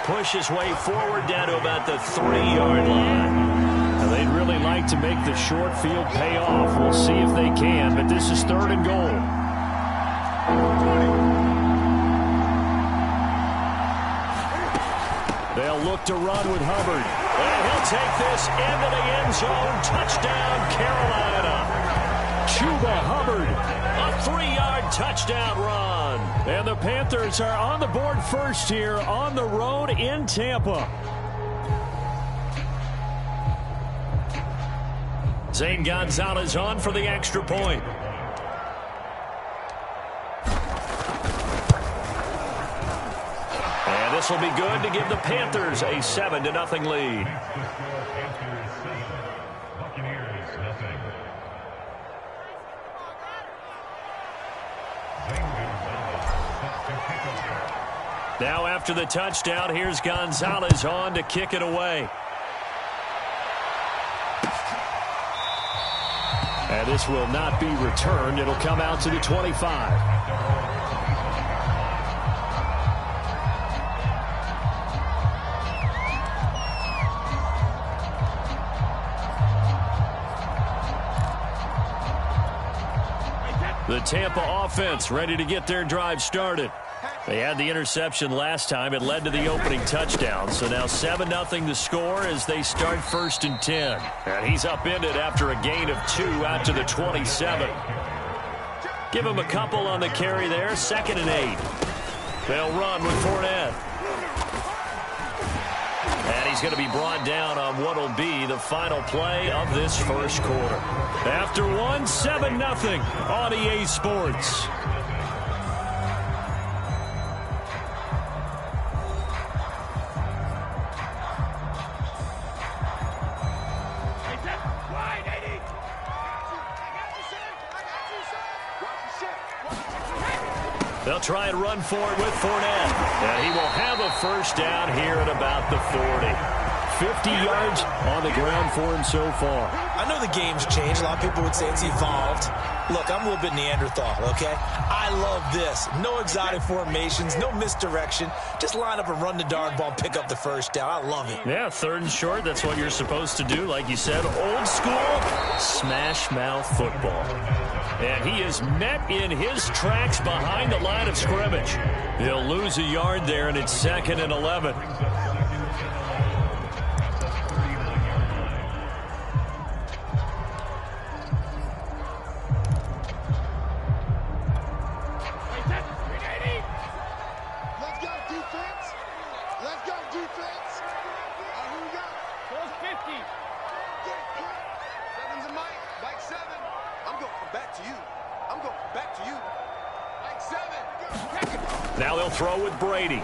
push his way forward down to about the 3-yard line. Now, they'd really like to make the short field pay off. We'll see if they can, but this is 3rd and goal. They'll look to run with Hubbard. And he'll take this into the end zone. Touchdown, Carolina. Chuba Hubbard. A 3-yard touchdown run. And the Panthers are on the board first here on the road in Tampa. Zane Gonzalez on for the extra point. And this will be good to give the Panthers a 7-0 lead. Now after the touchdown, here's Gonzalez on to kick it away. And this will not be returned. It'll come out to the 25. The Tampa offense ready to get their drive started. They had the interception last time. It led to the opening touchdown. So now 7-0 to score as they start 1st and 10. And he's upended after a gain of 2 out to the 27. Give him a couple on the carry there. 2nd and 8. They'll run with Fournette. And he's going to be brought down on what will be the final play of this first quarter. After 7-0 on EA Sports. They'll try and run for it with Fournette. And he will have a first down here at about the 40. 50 yards on the ground for him so far. I know the game's changed. A lot of people would say it's evolved. Look, I'm a little bit Neanderthal, okay? I love this. No exotic formations, no misdirection. Just line up and run the darn ball and pick up the first down. I love it. Yeah, 3rd and short. That's what you're supposed to do. Like you said, old school smash mouth football. And he is met in his tracks behind the line of scrimmage. He'll lose a yard there, and it's 2nd and 11. Now they'll throw with Brady.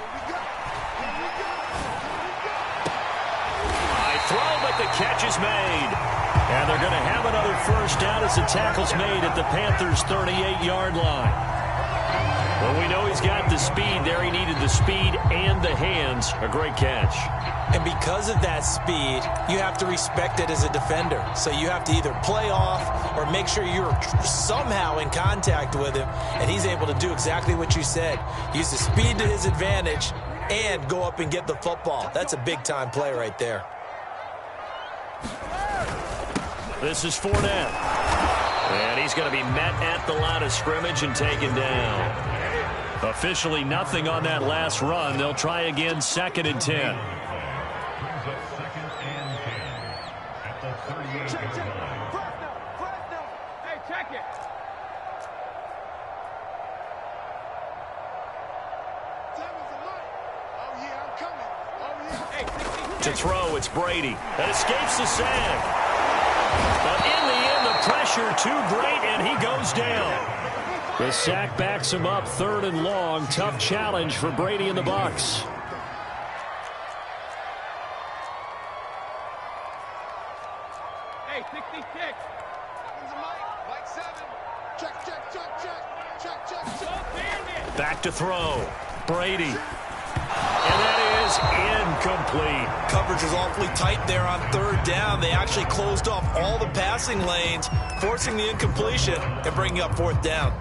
High throw, but the catch is made. And they're going to have another first down as the tackle's made at the Panthers' 38-yard line. Well, we know he's got the speed there. He needed the speed and the hands. A great catch. And because of that speed, you have to respect it as a defender. So you have to either play off or make sure you're somehow in contact with him. And he's able to do exactly what you said. Use the speed to his advantage and go up and get the football. That's a big-time play right there. This is Fournette. And he's going to be met at the line of scrimmage and taken down. Officially nothing on that last run. They'll try again 2nd and 10. To throw, it's Brady. That escapes the sack. But in the end, the pressure too great, and he goes down. The sack backs him up 3rd and long. Tough challenge for Brady and the Bucs. Hey, 66. Mike 7. Check. Back to throw. Brady. And that is incomplete. Coverage was awfully tight there on 3rd down. They actually closed off all the passing lanes, forcing the incompletion and bringing up 4th down.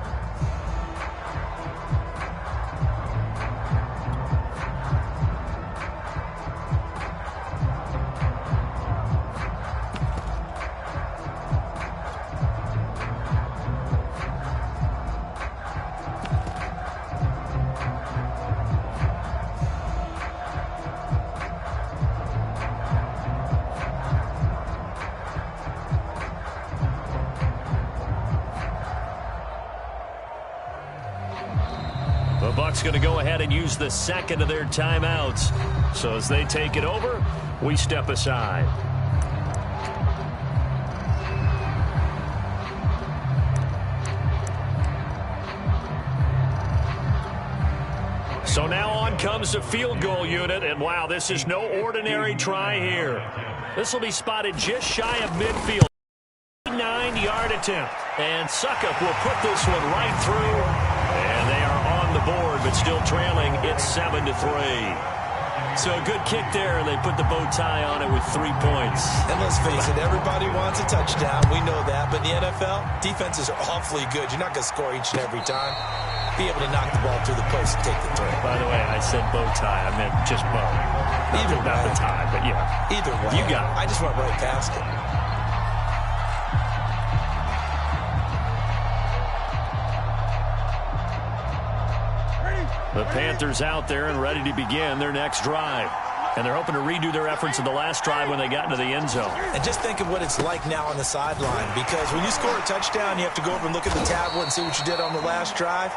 The Bucs going to go ahead and use the second of their timeouts. So as they take it over, we step aside. So now on comes the field goal unit, and wow, this is no ordinary try here. This will be spotted just shy of midfield. 9-yard attempt, and Suckup will put this one right through, and they are on the board, but still trailing. It's 7-3. So a good kick there, and they put the bow tie on it with 3 points. And let's face it, everybody wants a touchdown. We know that, but in the NFL, defenses are awfully good. You're not going to score each and every time. Be able to knock the ball through the post and take the throw. By the way, I said bow tie. I meant just bow. Either way. Not the tie, but yeah. Either way. You got it. I just went right past it. The Panthers out there and ready to begin their next drive. And they're hoping to redo their efforts in the last drive when they got into the end zone. And just think of what it's like now on the sideline, because when you score a touchdown, you have to go over and look at the tablet and see what you did on the last drive.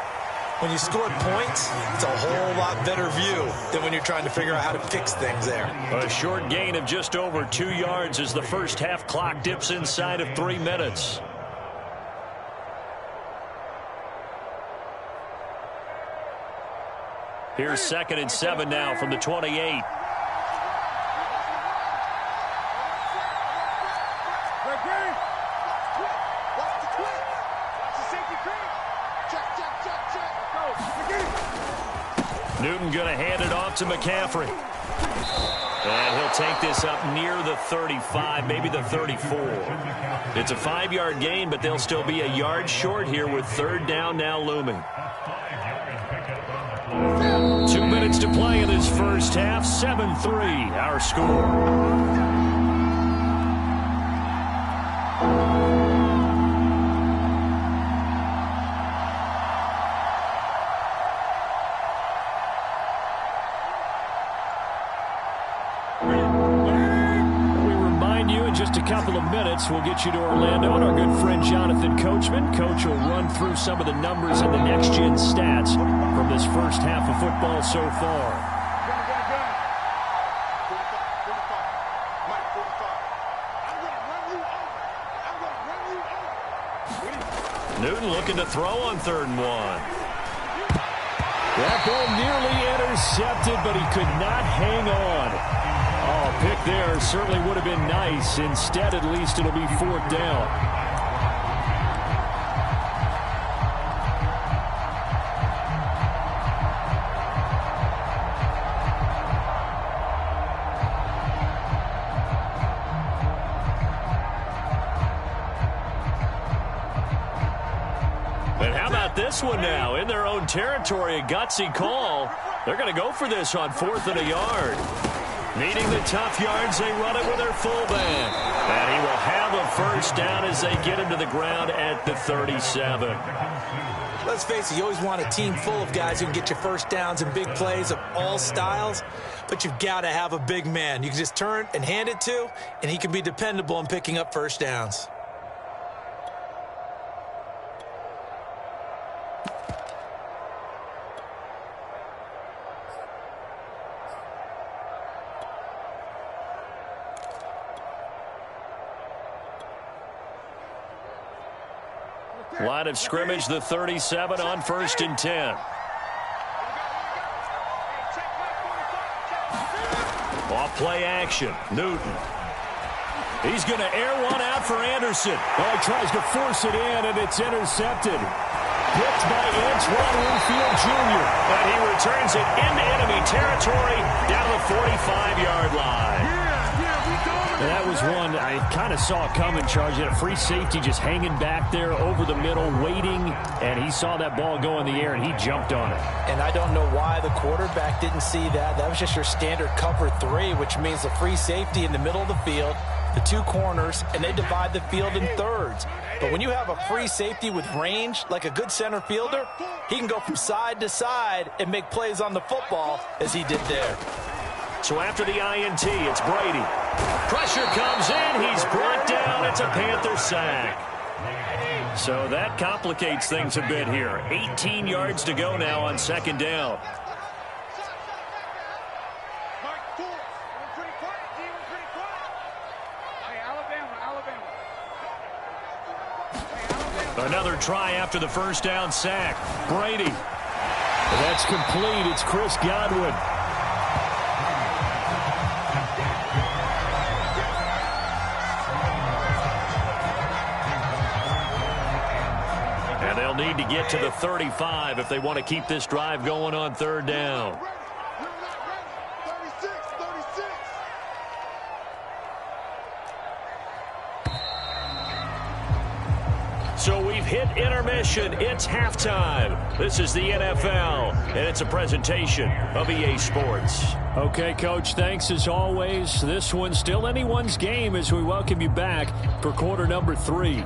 When you scored points, it's a whole lot better view than when you're trying to figure out how to fix things there. A short gain of just over 2 yards as the first half clock dips inside of 3 minutes. Here's 2nd and 7 now from the 28. Newton going to hand it off to McCaffrey. And he'll take this up near the 35, maybe the 34. It's a 5-yard gain, but they'll still be a yard short here with 3rd down now looming. 2 minutes to play in this first half. 7-3, our score. Just a couple of minutes, we'll get you to Orlando, and our good friend Jonathan Coachman. Coach will run through some of the numbers and the next-gen stats from this first half of football so far. Newton looking to throw on 3rd and 1. That ball nearly intercepted, but he could not hang on. Oh, pick there certainly would have been nice. Instead, at least it'll be 4th down. And how about this one now? In their own territory, a gutsy call. They're going to go for this on 4th and a yard. Needing the tough yards, they run it with their fullback. And he will have a first down as they get him to the ground at the 37. Let's face it, you always want a team full of guys who can get you first downs and big plays of all styles, but you've got to have a big man you can just turn and hand it to, and he can be dependable in picking up first downs. Line of scrimmage, the 37 on 1st and 10. Off play action, Newton. He's going to air one out for Anderson. Oh, he tries to force it in, and it's intercepted. Picked by Antoine Winfield Jr. And he returns it into enemy territory down the 45-yard line. And that was one I kind of saw coming, Charge. He had a free safety just hanging back there over the middle, waiting, and he saw that ball go in the air, and he jumped on it. And I don't know why the quarterback didn't see that. That was just your standard cover 3, which means the free safety in the middle of the field, the 2 corners, and they divide the field in thirds. But when you have a free safety with range, like a good center fielder, he can go from side to side and make plays on the football as he did there. So after the INT, it's Brady. Pressure comes in. He's brought down. It's a Panther sack. So that complicates things a bit here. 18 yards to go now on second down. Another try after the first down sack. Brady. That's complete. It's Chris Godwin. And they'll need to get to the 35 if they want to keep this drive going on third down. So we've hit intermission. It's halftime. This is the NFL, and it's a presentation of EA Sports. Okay, Coach, thanks as always. This one's still anyone's game as we welcome you back for quarter number 3.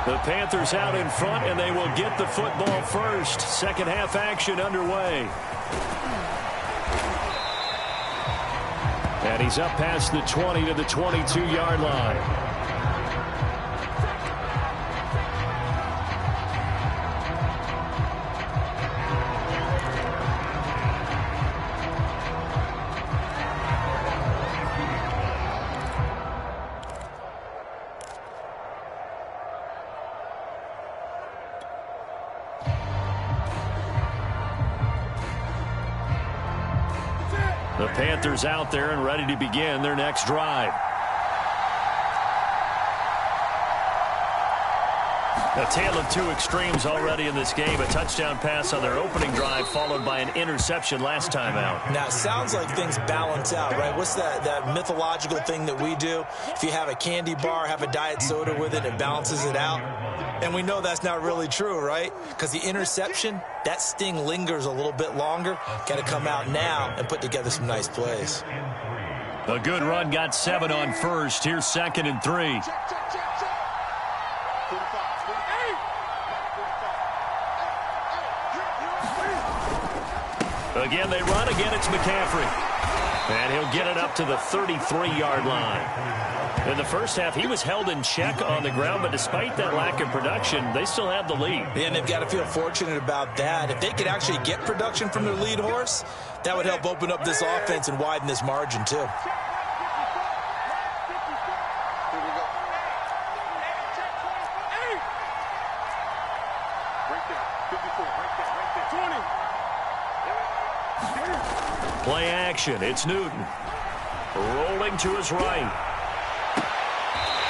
The Panthers out in front, and they will get the football first. Second half action underway. And he's up past the 20 to the 22-yard line. The Panthers out there and ready to begin their next drive. A tale of two extremes already in this game. A touchdown pass on their opening drive followed by an interception last time out. Now, it sounds like things balance out, right? What's that mythological thing that we do? If you have a candy bar, have a diet soda with it, it balances it out. And we know that's not really true, right? Because the interception, that sting lingers a little bit longer. Got to come out now and put together some nice plays. A good run got 7 on first. Here's 2nd and 3. Again, they run. Again, it's McCaffrey. And he'll get it up to the 33-yard line. In the first half, he was held in check on the ground, but despite that lack of production, they still have the lead. Yeah, and they've got to feel fortunate about that. If they could actually get production from their lead horse, that would help open up this offense and widen this margin, too. Play action. It's Newton. Rolling to his right.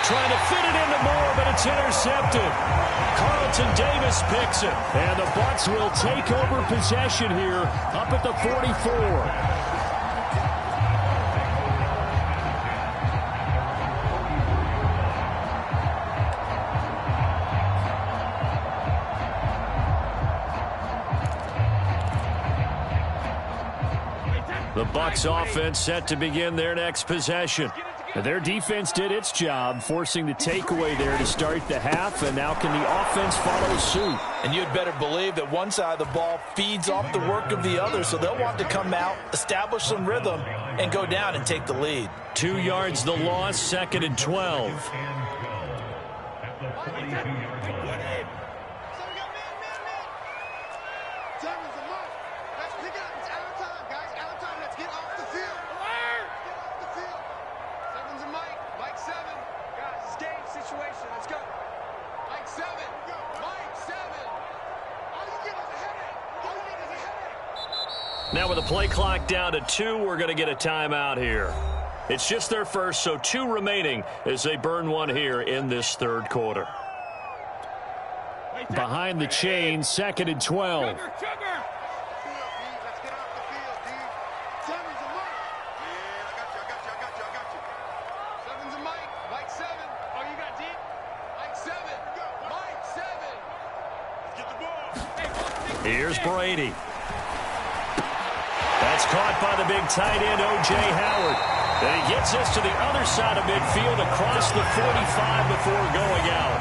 Trying to fit it into Moore, but it's intercepted. Carlton Davis picks it. And the Bucs will take over possession here up at the 44. The Bucs offense set to begin their next possession. Their defense did its job, forcing the takeaway there to start the half, and now can the offense follow suit? And you'd better believe that one side of the ball feeds off the work of the other, so they'll want to come out, establish some rhythm, and go down and take the lead. 2 yards the loss, 2nd and 12. Now with the play clock down to 2, we're going to get a timeout here. It's just their first, so 2 remaining as they burn one here in this third quarter. Behind the chain, 2nd and 12. Here's Brady. That's caught by the big tight end, O.J. Howard. And he gets this to the other side of midfield across the 45 before going out.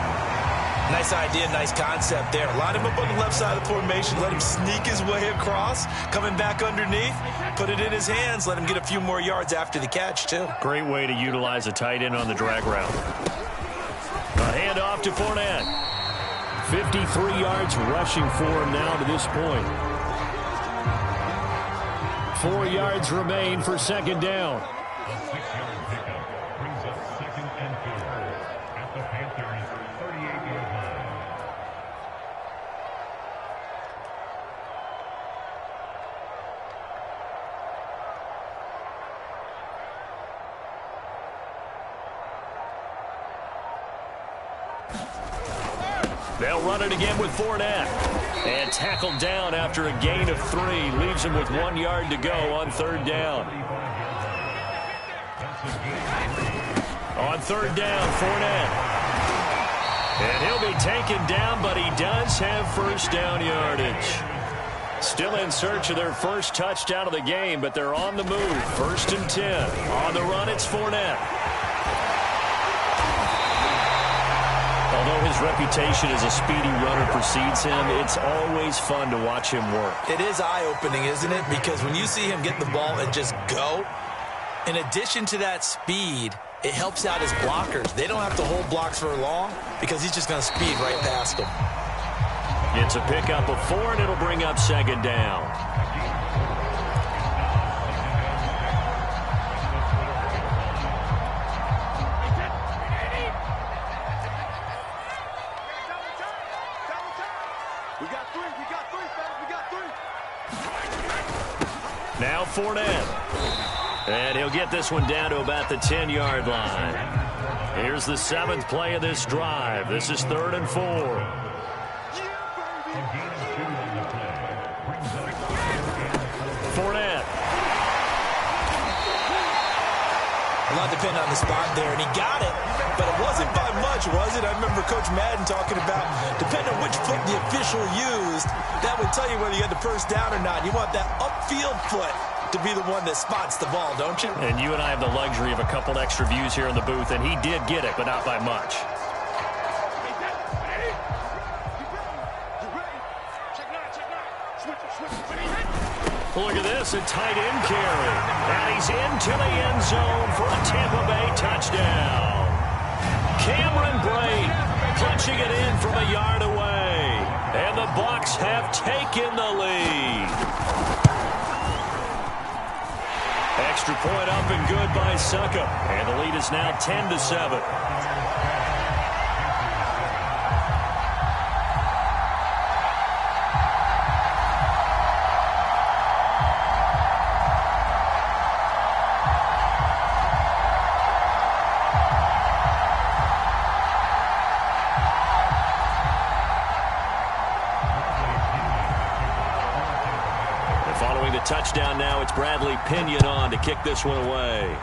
Nice idea, nice concept there. Line him up on the left side of the formation. Let him sneak his way across. Coming back underneath. Put it in his hands. Let him get a few more yards after the catch, too. Great way to utilize a tight end on the drag route. A handoff to Fournette. 53 yards rushing for him now to this point. 4 yards remain for second down. A 6-yard pickup brings up 2nd and 4 at the Panthers' 38-yard line. They'll run it again with Fournette. And tackled down after a gain of 3. Leaves him with 1 yard to go on third down. On third down, Fournette. And he'll be taken down, but he does have first down yardage. Still in search of their first touchdown of the game, but they're on the move. 1st and 10. On the run, it's Fournette. Although his reputation as a speedy runner precedes him, it's always fun to watch him work. It is eye-opening, isn't it? Because when you see him get the ball and just go, in addition to that speed, it helps out his blockers. They don't have to hold blocks for long because he's just going to speed right past them. It's a pickup of 4, and it'll bring up second down. Now Fournette. And he'll get this one down to about the 10-yard line. Here's the 7th play of this drive. This is 3rd and 4. Fournette. A lot depend on the spot there, and he got it. But it wasn't by much, was it? I remember Coach Madden talking about, depending on which foot the official used, that would tell you whether you had the first down or not. You want that upfield foot to be the one that spots the ball, don't you? And you and I have the luxury of a couple extra views here in the booth, and he did get it, but not by much. Look at this, a tight end carry. And he's into the end zone for a Tampa Bay touchdown. Cameron Brate punching it in from a yard away. And the Bucs have taken the lead. Extra point up and good by Succop. And the lead is now 10-7. Following the touchdown now, it's Bradley Pinion on to kick this one away.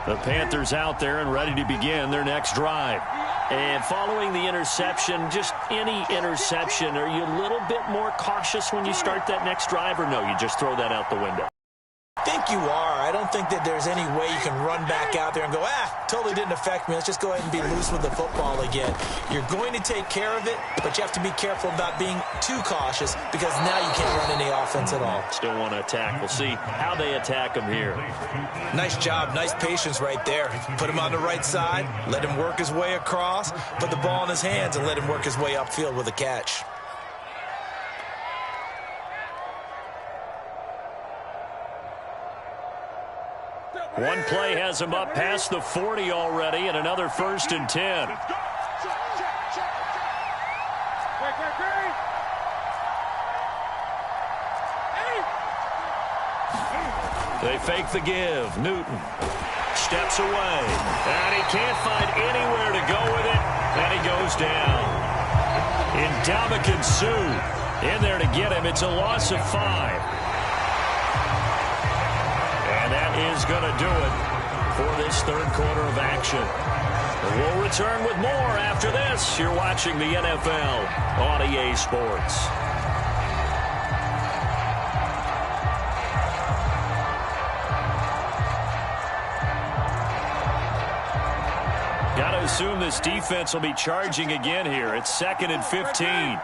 The Panthers out there and ready to begin their next drive. And following the interception, just any interception, are you a little bit more cautious when you start that next drive, or no, you just throw that out the window? I think you are. I don't think that there's any way you can run back out there and go, totally didn't affect me. Let's just go ahead and be loose with the football again. You're going to take care of it, but you have to be careful about being too cautious because now you can't run any offense at all. Still want to attack. We'll see how they attack him here. Nice job. Nice patience right there. Put him on the right side, let him work his way across, put the ball in his hands, and let him work his way upfield with a catch. One play has him up past the 40 already, and another 1st and 10. They fake the give. Newton steps away, and he can't find anywhere to go with it, and he goes down. Ndamukong Suh In there to get him. It's a loss of 5. And that is going to do it for this third quarter of action. We'll return with more after this. You're watching the NFL on EA Sports. Got to assume this defense will be charging again here. It's 2nd and 15.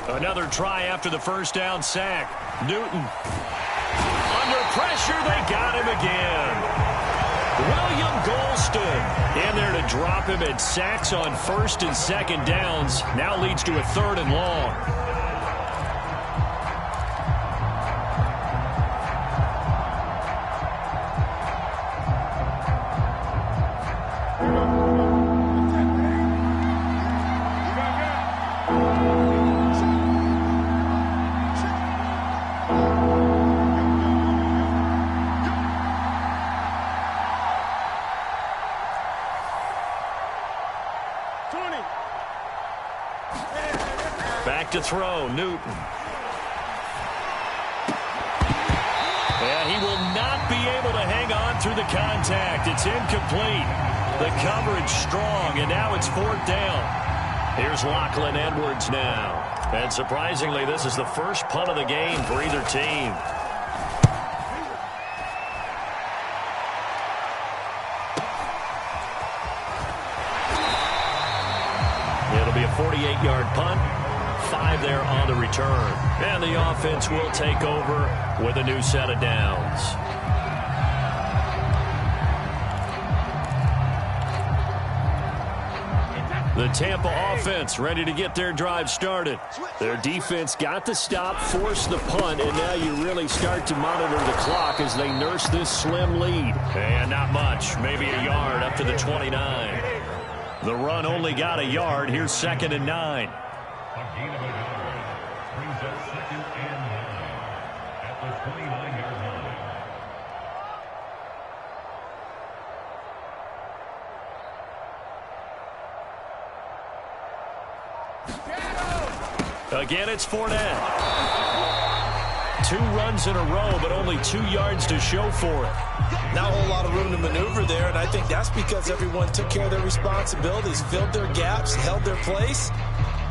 Another try after the first down sack. Newton. Under pressure, they got him again. William Golston in there to drop him at sacks on 1st and 2nd downs. Now leads to a 3rd and long. Back to throw, Newton. And he will not be able to hang on through the contact. It's incomplete. The coverage strong, and now it's 4th down. Here's Lachlan Edwards now. And surprisingly, this is the first punt of the game for either team. It'll be a 48-yard punt. 5 there on the return. And the offense will take over with a new set of downs. The Tampa offense ready to get their drive started. Their defense got the stop, forced the punt, and now you really start to monitor the clock as they nurse this slim lead. And not much, maybe a yard up to the 29. The run only got a yard. Here's 2nd and 9. A gain of a yard brings up 2nd and 9 at the 29-yard line. Again, it's Fournette. 2 runs in a row, but only 2 yards to show for it. Not a whole lot of room to maneuver there, and I think that's because everyone took care of their responsibilities, filled their gaps, held their place.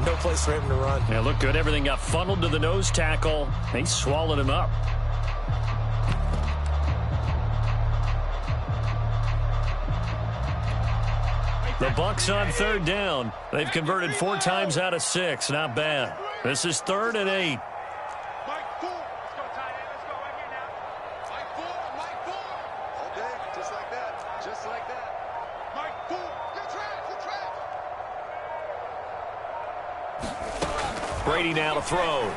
No place for him to run. Yeah, looked good. Everything got funneled to the nose tackle. They swallowed him up. The Bucs on 3rd down. They've converted 4 times out of 6. Not bad. This is 3rd and 8. Mike 4. Let's go, tight end. Let's go right here now. Mike 4. Mike 4. All day, just like that. Just like that. Mike 4. Get trapped. Get trapped. Brady now to throw.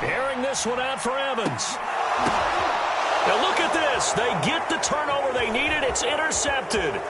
Airing this one out for Evans. Now look at this. They get the turnover they needed. It's intercepted.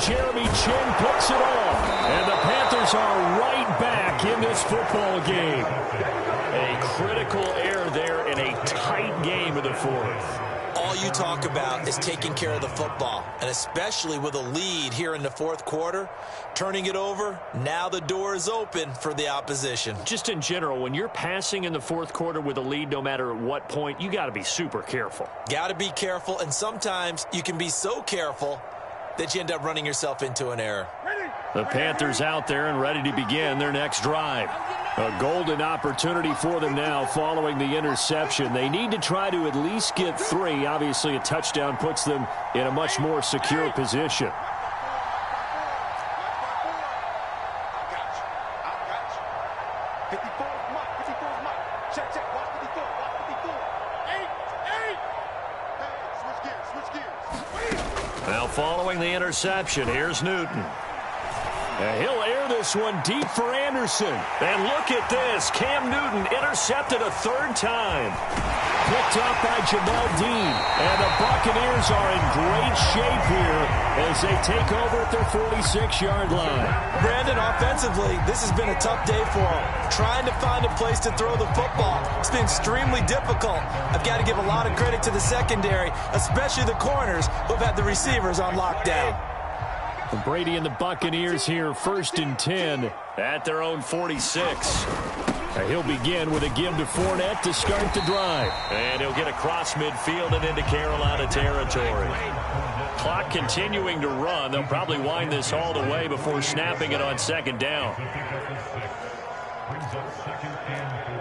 Jeremy Chin picks it off. And the Panthers are right back in this football game. A critical error there in a tight game in the 4th. All you talk about is taking care of the football, and especially with a lead here in the 4th quarter, turning it over, now the door is open for the opposition. Just in general, when you're passing in the 4th quarter with a lead, no matter at what point, you got to be super careful. Got to be careful, and sometimes you can be so careful that you end up running yourself into an error. The Panthers out there and ready to begin their next drive. A golden opportunity for them now following the interception. They need to try to at least get 3. Obviously, a touchdown puts them in a much more secure position. Now following the interception, here's Newton. And he'll air this one deep for Anderson. And look at this. Cam Newton intercepted a 3rd time. Picked picked up by Jamel Dean. And the Buccaneers are in great shape here as they take over at their 46-yard line. Brandon, offensively, this has been a tough day for them. Trying to find a place to throw the football. It's been extremely difficult. I've got to give a lot of credit to the secondary, especially the corners who have had the receivers on lockdown. Brady and the Buccaneers here, 1st and 10 at their own 46. He'll begin with a give to Fournette to start the drive. And he'll get across midfield and into Carolina territory. Clock continuing to run. They'll probably wind this all the way before snapping it on 2nd down. Brings up 2nd and 4.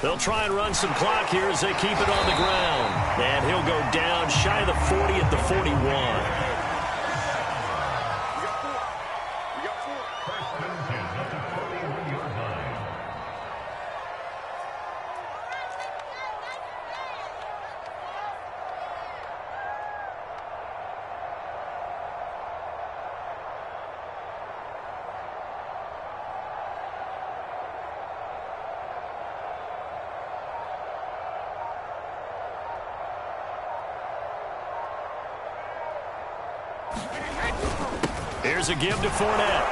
They'll try and run some clock here as they keep it on the ground. And he'll go down shy of the 40 at the 41. Here's a give to Fournette.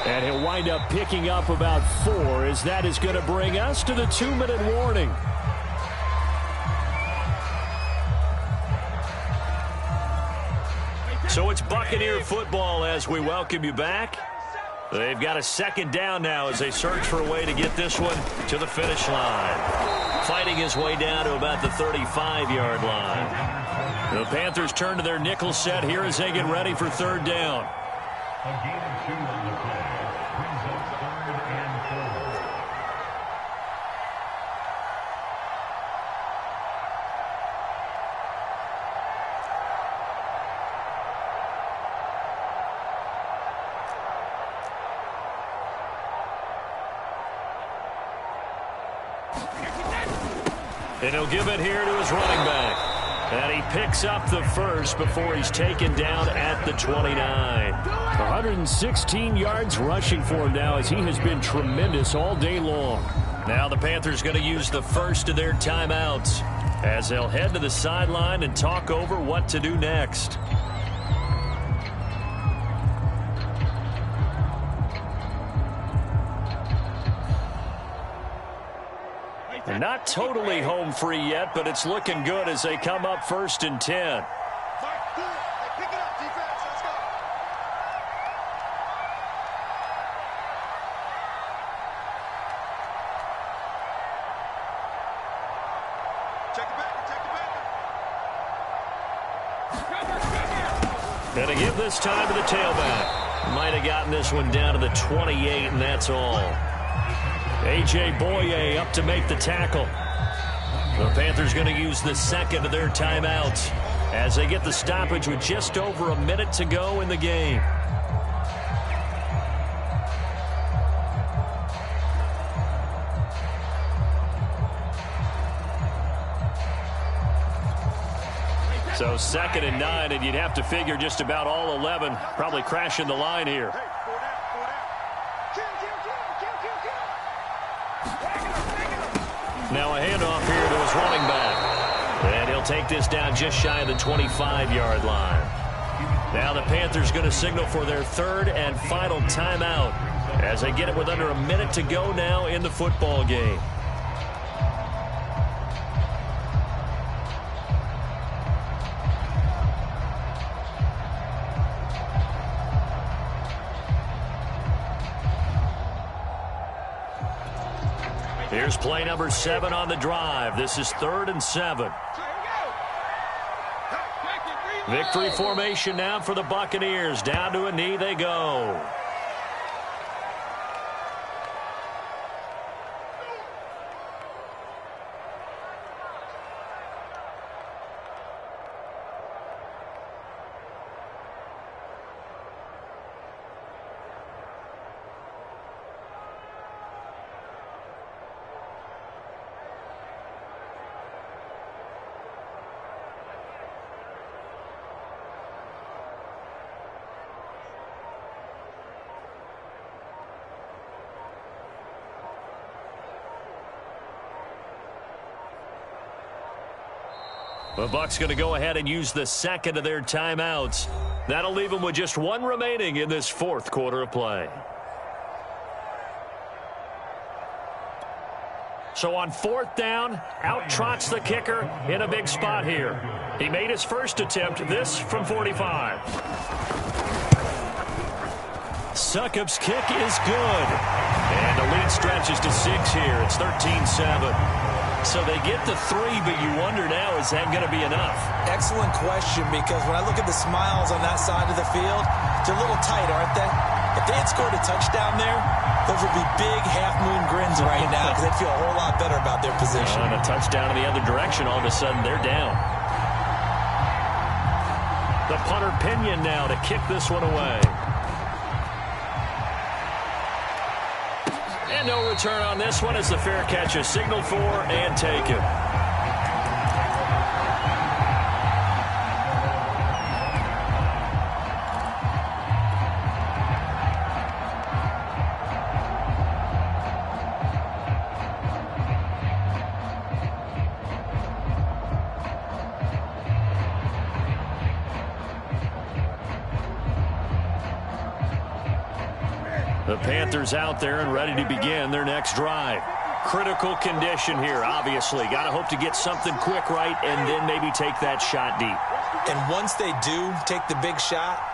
And he'll wind up picking up about 4 as that is going to bring us to the 2-minute warning. So it's Buccaneer football as we welcome you back. They've got a 2nd down now as they search for a way to get this one to the finish line. Fighting his way down to about the 35-yard line. The Panthers turn to their nickel set here as they get ready for 3rd down. A gain of 2 on the play. Brings up 3rd and 4. And he'll give it here to his running back. And he picks up the first before he's taken down at the 29. 116 yards rushing for him now as he has been tremendous all day long. Now the Panthers going to use the first of their timeouts as they'll head to the sideline and talk over what to do next. They're not totally home free yet, but it's looking good as they come up 1st and 10. Pick it up, defense. Let's go. Check it back. And a give this time to the tailback. Might have gotten this one down to the 28, and that's all. A.J. Boye up to make the tackle. The Panthers going to use the 2nd of their timeouts as they get the stoppage with just over a minute to go in the game. So 2nd and 9, and you'd have to figure just about all 11 probably crashing the line here. Now a handoff here to his running back. And he'll take this down just shy of the 25-yard line. Now the Panthers going to signal for their 3rd and final timeout as they get it with under a minute to go now in the football game. Here's play number 7 on the drive. This is 3rd and 7. Victory formation now for the Buccaneers. Down to a knee they go. The Bucs going to go ahead and use the second of their timeouts. That'll leave them with just one remaining in this fourth quarter of play. So on fourth down, out trots the kicker in a big spot here. He made his first attempt, this from 45. Succop's kick is good. And the lead stretches to 6 here. It's 13-7. So they get to 3, but you wonder now, is that going to be enough? Excellent question, because when I look at the smiles on that side of the field, they're a little tight, aren't they? If they had scored a touchdown there, those would be big half-moon grins right now because they'd feel a whole lot better about their position. And a touchdown in the other direction, all of a sudden they're down. The punter Pinion now to kick this one away. And no return on this one as the fair catch is signaled for and taken. The Panthers out there and ready to begin their next drive. Critical condition here, obviously. Got to hope to get something quick right and then maybe take that shot deep. And once they do take the big shot,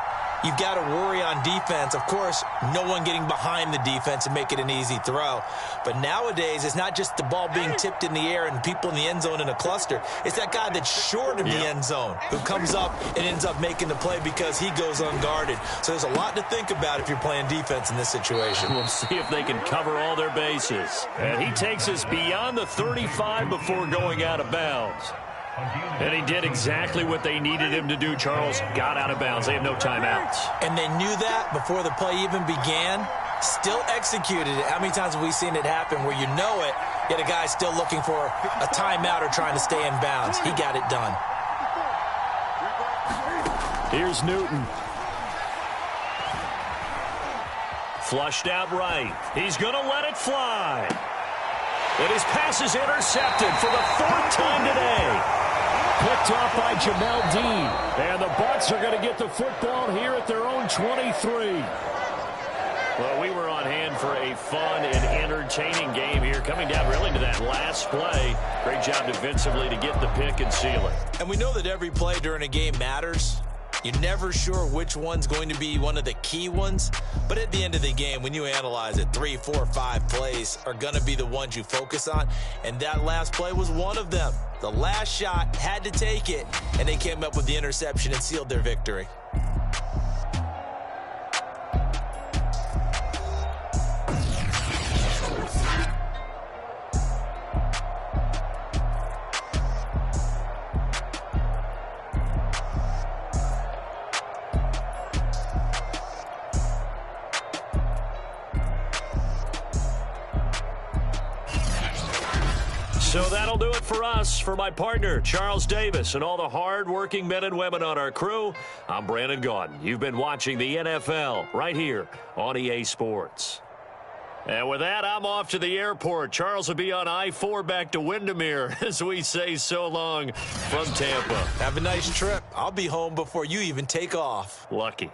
you've got to worry on defense. Of course, no one getting behind the defense and make it an easy throw. But nowadays, it's not just the ball being tipped in the air and people in the end zone in a cluster. It's that guy that's short of the end zone who comes up and ends up making the play because he goes unguarded. So there's a lot to think about if you're playing defense in this situation. We'll see if they can cover all their bases. And he takes us beyond the 35 before going out of bounds. And he did exactly what they needed him to do, Charles. Got out of bounds. They have no timeouts. And they knew that before the play even began. Still executed it. How many times have we seen it happen where you know it, yet a guy's still looking for a timeout or trying to stay in bounds? He got it done. Here's Newton. Flushed out right. He's going to let it fly. And his pass is intercepted for the 4th time today. Picked off by Jamel Dean. And the Bucs are going to get the football here at their own 23. Well, we were on hand for a fun and entertaining game here. Coming down really to that last play. Great job defensively to get the pick and seal it. And we know that every play during a game matters. You're never sure which one's going to be one of the key ones. But at the end of the game, when you analyze it, 3, 4, 5 plays are going to be the ones you focus on. And that last play was one of them. The last shot had to take it, and they came up with the interception and sealed their victory. So that'll do it for us. For my partner, Charles Davis, and all the hard-working men and women on our crew, I'm Brandon Gaudin. You've been watching the NFL right here on EA Sports. And with that, I'm off to the airport. Charles will be on I-4 back to Windermere as we say so long from Tampa. Have a nice trip. I'll be home before you even take off. Lucky.